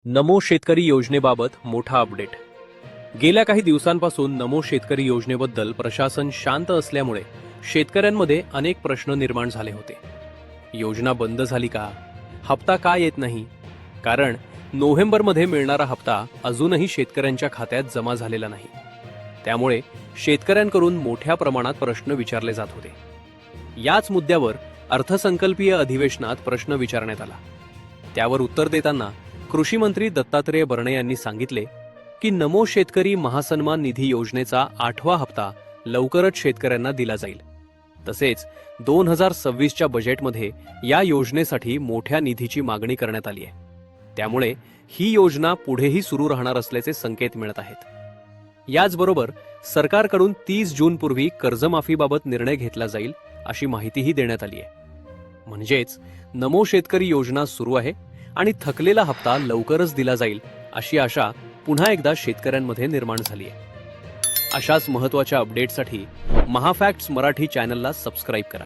नमो शेतकरी योजनेबाबत मोठा अपडेट. गेल्या काही दिवसांपासून नमो शेतकरी योजनेबद्दल प्रशासन शांत असल्यामुळे शेतकऱ्यांमध्ये अनेक प्रश्न निर्माण झाले होते. योजना बंद झाली का? हप्ता का येत नाही? कारण नोव्हेंबरमध्ये मिळणारा हप्ता अजूनही शेतकऱ्यांच्या खात्यात जमा झालेला नाही. त्यामुळे शेतकऱ्यांकडून मोठ्या प्रमाणात प्रश्न विचारले जात होते. याच मुद्द्यावर अर्थसंकल्पीय अधिवेशनात प्रश्न विचारण्यात आला. त्यावर उत्तर देताना कृषी मंत्री दत्तात्रय भरणे यांनी सांगितले की नमो शेतकरी महासन्मान निधी योजनेचा 8वा हप्ता लवकरच शेतकऱ्यांना दिला जाईल. तसेच 2026च्या बजेटमध्ये या योजनेसाठी मोठ्या निधीची मागणी करण्यात आली आहे. त्यामुळे ही योजना पुढेही सुरू राहणार असल्याचे संकेत मिळत आहेत. याचबरोबर सरकारकडून 30 जूनपूर्वी कर्जमाफीबाबत निर्णय घेतला जाईल अशी माहितीही देण्यात आली आहे. म्हणजेच नमो शेतकरी योजना सुरू आहे आणि थकलेला हप्ता लवकरच दिला जाईल अशी आशा पुन्हा एकदा शेतकऱ्यांमध्ये निर्माण झाली आहे. अशाच महत्त्वाच्या अपडेटसाठी महाफॅक्ट्स मराठी चॅनलला सबस्क्राईब करा.